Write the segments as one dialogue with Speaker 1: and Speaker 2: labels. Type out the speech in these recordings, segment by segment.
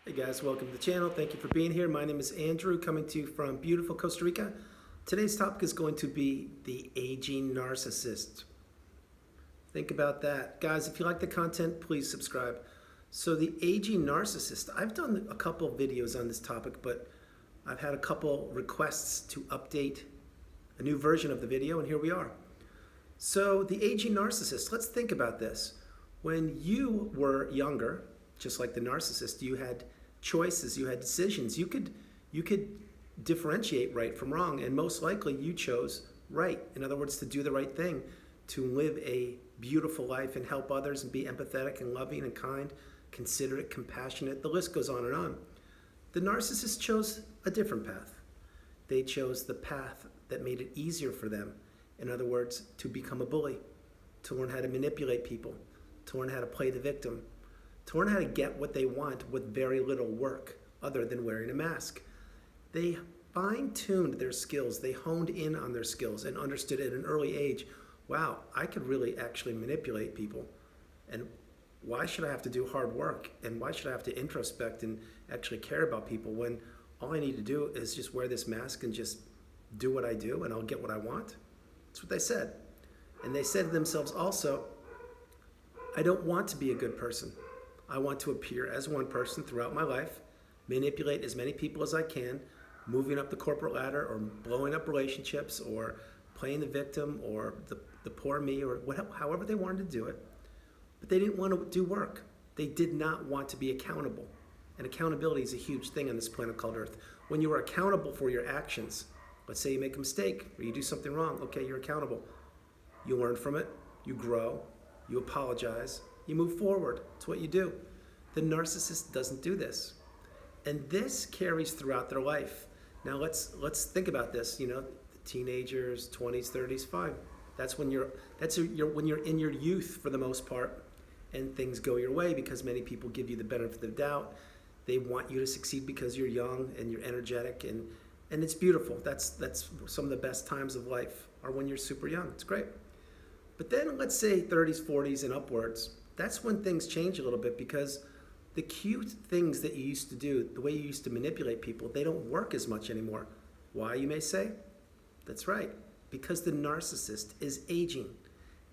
Speaker 1: Hey guys, welcome to the channel. Thank you for being here. My name is Andrew, coming to you from beautiful Costa Rica. Today's topic is going to be the aging narcissist. Think about that. Guys, if you like the content, please subscribe. So the aging narcissist, I've done a couple videos on this topic, but I've had a couple requests to update a new version of the video, and here we are. So the aging narcissist, let's think about this. When you were younger, just like the narcissist, you had choices, you had decisions. You could differentiate right from wrong, and most likely you chose right. In other words, to do the right thing, to live a beautiful life and help others and be empathetic and loving and kind, considerate, compassionate. The list goes on and on. The narcissist chose a different path. They chose the path that made it easier for them. In other words, to become a bully, to learn how to manipulate people, to learn how to play the victim, to learn how to get what they want with very little work other than wearing a mask. They fine-tuned their skills. They honed in on their skills and understood at an early age, wow, I could really actually manipulate people. And why should I have to do hard work? And why should I have to introspect and actually care about people when all I need to do is just wear this mask and just do what I do and I'll get what I want? That's what they said. And they said to themselves also, I don't want to be a good person. I want to appear as one person throughout my life, manipulate as many people as I can, moving up the corporate ladder or blowing up relationships or playing the victim or the poor me or however they wanted to do it. But they didn't want to do work. They did not want to be accountable. And accountability is a huge thing on this planet called Earth. When you are accountable for your actions, let's say you make a mistake or you do something wrong, okay, you're accountable. You learn from it, you grow, you apologize, you move forward. It's what you do. The narcissist doesn't do this. And this carries throughout their life. Now let's think about this. You know, teenagers, 20s, 30s, fine. That's when you're in your youth for the most part, and things go your way because many people give you the benefit of the doubt. They want you to succeed because you're young and you're energetic, and it's beautiful. That's some of the best times of life are when you're super young. It's great. But then let's say 30s, 40s, and upwards, that's when things change a little bit because the cute things that you used to do, the way you used to manipulate people, they don't work as much anymore. Why, you may say? That's right, because the narcissist is aging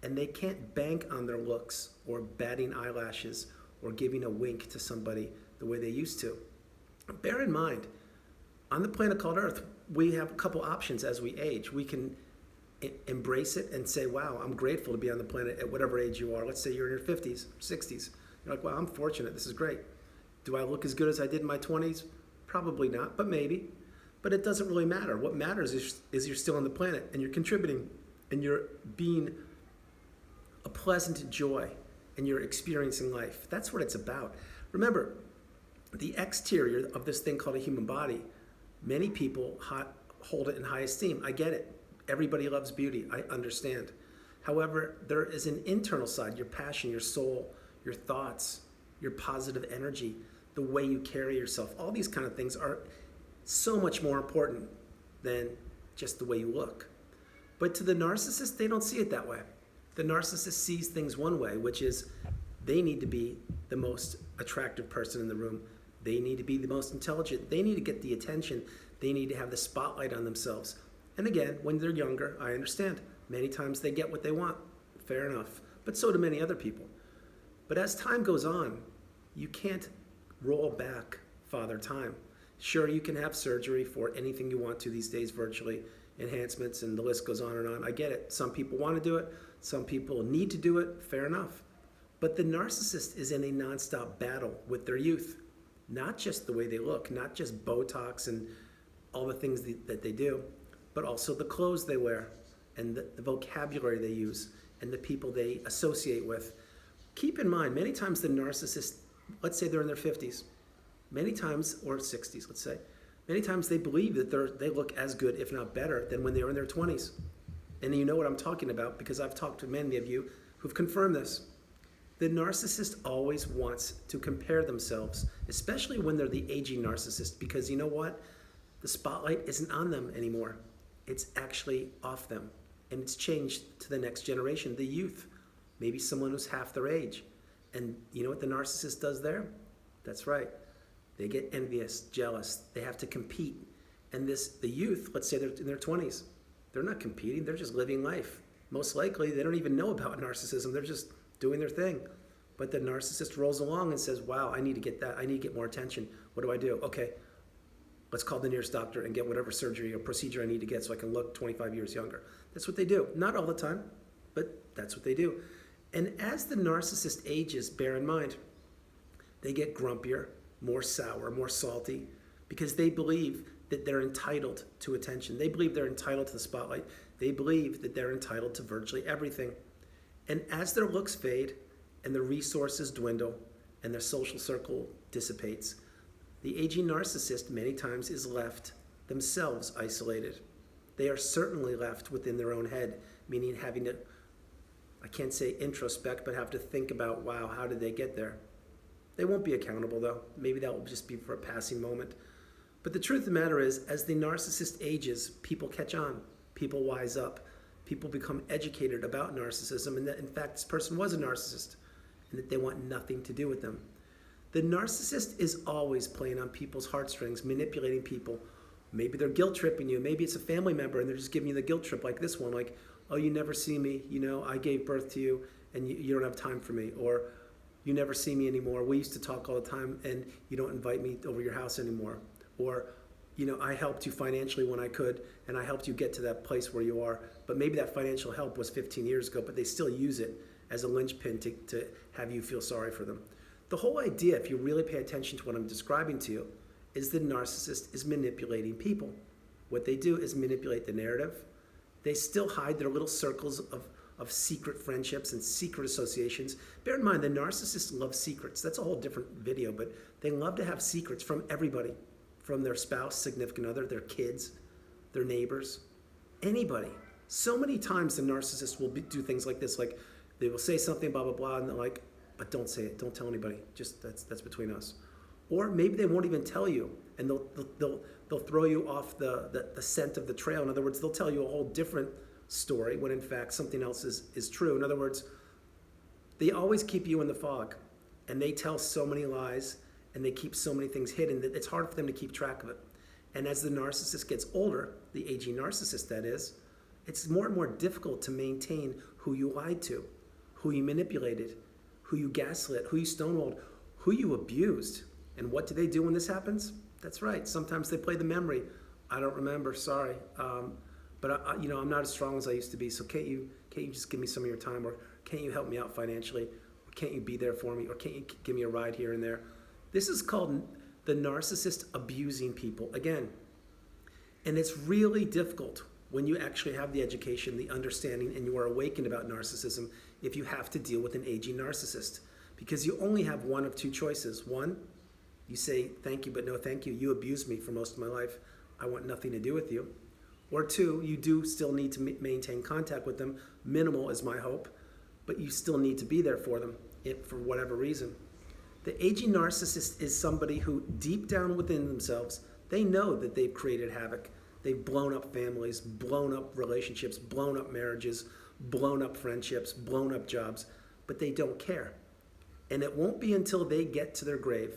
Speaker 1: and they can't bank on their looks or batting eyelashes or giving a wink to somebody the way they used to. Bear in mind, on the planet called Earth, we have a couple options as we age. We can embrace it and say, wow, I'm grateful to be on the planet at whatever age you are. Let's say you're in your 50s, 60s. You're like, wow, I'm fortunate. This is great. Do I look as good as I did in my 20s? Probably not, but maybe. But it doesn't really matter. What matters is you're still on the planet and you're contributing and you're being a pleasant joy and you're experiencing life. That's what it's about. Remember, the exterior of this thing called a human body, many people hold it in high esteem. I get it. Everybody loves beauty. I understand. However, there is an internal side, your passion, your soul, your thoughts, your positive energy, the way you carry yourself. All these kind of things are so much more important than just the way you look. But to the narcissist, they don't see it that way. The narcissist sees things one way, which is they need to be the most attractive person in the room. They need to be the most intelligent. They need to get the attention. They need to have the spotlight on themselves. And again, when they're younger, I understand. Many times they get what they want. Fair enough. But so do many other people. But as time goes on, you can't roll back Father Time. Sure, you can have surgery for anything you want to these days virtually, enhancements, and the list goes on and on. I get it. Some people want to do it. Some people need to do it. Fair enough. But the narcissist is in a nonstop battle with their youth. Not just the way they look, not just Botox and all the things that they do, but also the clothes they wear and the vocabulary they use and the people they associate with. Keep in mind, many times the narcissist, let's say they're in their 50s, many times, or 60s, let's say, many times they believe that they look as good, if not better, than when they were in their 20s. And you know what I'm talking about because I've talked to many of you who've confirmed this. The narcissist always wants to compare themselves, especially when they're the aging narcissist, because you know what? The spotlight isn't on them anymore. It's actually off them. And it's changed to the next generation, the youth. Maybe someone who's half their age. And you know what the narcissist does there? That's right. They get envious, jealous. They have to compete. And the youth, let's say they're in their 20s, they're not competing. They're just living life. Most likely, they don't even know about narcissism. They're just doing their thing. But the narcissist rolls along and says, wow, I need to get that. I need to get more attention. What do I do? Okay, let's call the nearest doctor and get whatever surgery or procedure I need to get so I can look 25 years younger. That's what they do. Not all the time, but that's what they do. And as the narcissist ages, bear in mind, they get grumpier, more sour, more salty, because they believe that they're entitled to attention. They believe they're entitled to the spotlight. They believe that they're entitled to virtually everything. And as their looks fade and their resources dwindle and their social circle dissipates, the aging narcissist many times is left themselves isolated. They are certainly left within their own head, meaning having to, I can't say introspect, but have to think about, wow, how did they get there? They won't be accountable though. Maybe that will just be for a passing moment. But the truth of the matter is, as the narcissist ages, people catch on, people wise up, people become educated about narcissism, and that in fact this person was a narcissist, and that they want nothing to do with them. The narcissist is always playing on people's heartstrings, manipulating people. Maybe they're guilt tripping you, maybe it's a family member and they're just giving you the guilt trip like this one, like, oh, you never see me, you know, I gave birth to you and you don't have time for me, or you never see me anymore, we used to talk all the time and you don't invite me over your house anymore. Or, you know, I helped you financially when I could, and I helped you get to that place where you are. But maybe that financial help was 15 years ago, but they still use it as a linchpin to have you feel sorry for them. The whole idea, if you really pay attention to what I'm describing to you, is the narcissist is manipulating people. What they do is manipulate the narrative. They still hide their little circles of secret friendships and secret associations. Bear in mind, the narcissists love secrets. That's a whole different video, but they love to have secrets from everybody. From their spouse, significant other, their kids, their neighbors, anybody. So many times the narcissist will do things like this, like they will say something, blah, blah, blah, and they're like, but don't say it, don't tell anybody, just that's between us. Or maybe they won't even tell you, and they'll throw you off the scent of the trail. In other words, they'll tell you a whole different story when in fact something else is true. In other words, they always keep you in the fog, and they tell so many lies, and they keep so many things hidden that it's hard for them to keep track of it. And as the narcissist gets older, the aging narcissist that is, it's more and more difficult to maintain who you lied to, who you manipulated, who you gaslit, who you stonewalled, who you abused. And what do they do when this happens? That's right, sometimes they play the memory. I don't remember, sorry. But I'm not as strong as I used to be, so can't you just give me some of your time, or can't you help me out financially, or can't you be there for me, or can't you give me a ride here and there? This is called the narcissist abusing people again. And it's really difficult when you actually have the education, the understanding, and you are awakened about narcissism if you have to deal with an aging narcissist. Because you only have one of two choices. One, you say, thank you, but no thank you. You abused me for most of my life. I want nothing to do with you. Or two, you do still need to maintain contact with them. Minimal is my hope, but you still need to be there for them for whatever reason. The aging narcissist is somebody who deep down within themselves, they know that they've created havoc. They've blown up families, blown up relationships, blown up marriages, blown up friendships, blown up jobs, but they don't care. And it won't be until they get to their grave,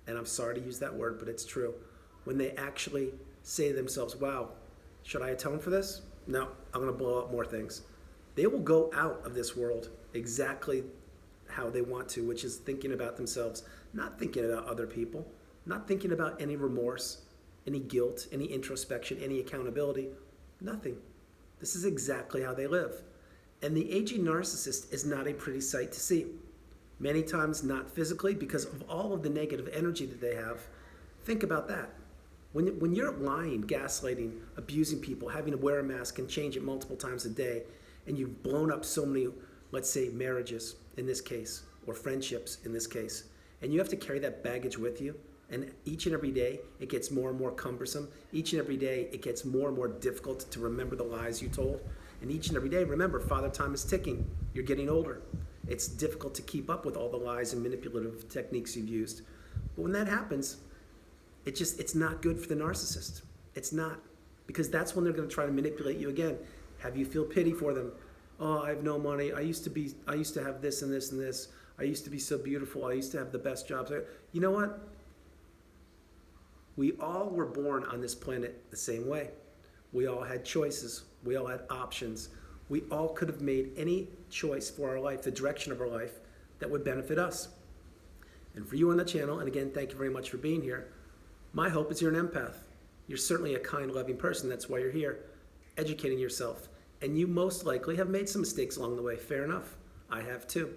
Speaker 1: and I'm sorry to use that word, but it's true, when they actually say to themselves, wow, should I atone for this? No, I'm gonna blow up more things. They will go out of this world exactly how they want to, which is thinking about themselves, not thinking about other people, not thinking about any remorse, any guilt, any introspection, any accountability, nothing. This is exactly how they live. And the aging narcissist is not a pretty sight to see. Many times not physically because of all of the negative energy that they have. Think about that. When you're lying, gaslighting, abusing people, having to wear a mask and change it multiple times a day, and you've blown up so many, let's say, marriages in this case, or friendships in this case, and you have to carry that baggage with you, and each and every day it gets more and more cumbersome. Each and every day it gets more and more difficult to remember the lies you told. And each and every day, remember, Father Time is ticking. You're getting older. It's difficult to keep up with all the lies and manipulative techniques you've used. But when that happens, it's not good for the narcissist. It's not. Because that's when they're going to try to manipulate you again. Have you feel pity for them. Oh, I have no money. I used to have this and this and this. I used to be so beautiful. I used to have the best jobs. You know what? We all were born on this planet the same way. We all had choices. We all had options. We all could have made any choice for our life, the direction of our life, that would benefit us. And for you on the channel, and again, thank you very much for being here, my hope is you're an empath. You're certainly a kind, loving person. That's why you're here, educating yourself. And you most likely have made some mistakes along the way. Fair enough. I have too.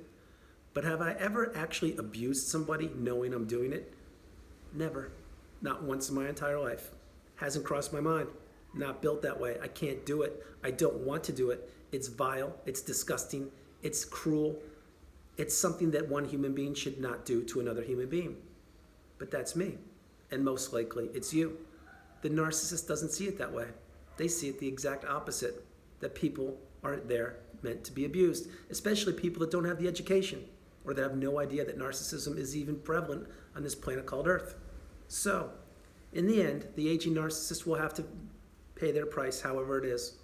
Speaker 1: But have I ever actually abused somebody knowing I'm doing it? Never. Not once in my entire life. Hasn't crossed my mind. Not built that way. I can't do it. I don't want to do it. It's vile. It's disgusting. It's cruel. It's something that one human being should not do to another human being. But that's me. And most likely it's you. The narcissist doesn't see it that way. They see it the exact opposite. That people aren't there meant to be abused. Especially people that don't have the education or that have no idea that narcissism is even prevalent on this planet called Earth. So, in the end, the aging narcissist will have to pay their price, however it is,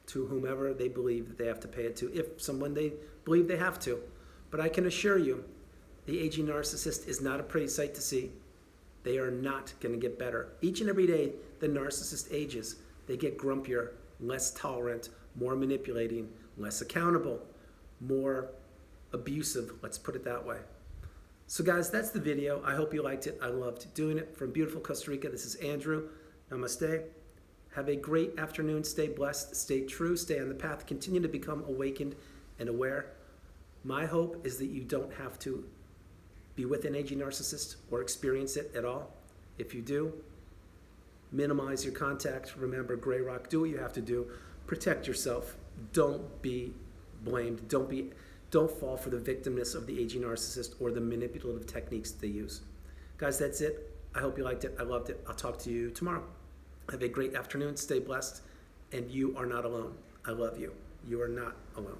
Speaker 1: to whomever they believe that they have to pay it to, if someone they believe they have to. But I can assure you, the aging narcissist is not a pretty sight to see. They are not going to get better. Each and every day, the narcissist ages. They get grumpier, less tolerant, more manipulating, less accountable, more abusive, let's put it that way. So guys, that's the video. I hope you liked it. I loved doing it. From beautiful Costa Rica, this is Andrew. Namaste. Have a great afternoon. Stay blessed. Stay true. Stay on the path. Continue to become awakened and aware. My hope is that you don't have to be with an aging narcissist or experience it at all. If you do, minimize your contact. Remember, Gray Rock, do what you have to do. Protect yourself. Don't be blamed. Don't fall for the victimness of the aging narcissist or the manipulative techniques they use. Guys, that's it. I hope you liked it. I loved it. I'll talk to you tomorrow. Have a great afternoon. Stay blessed. And you are not alone. I love you. You are not alone.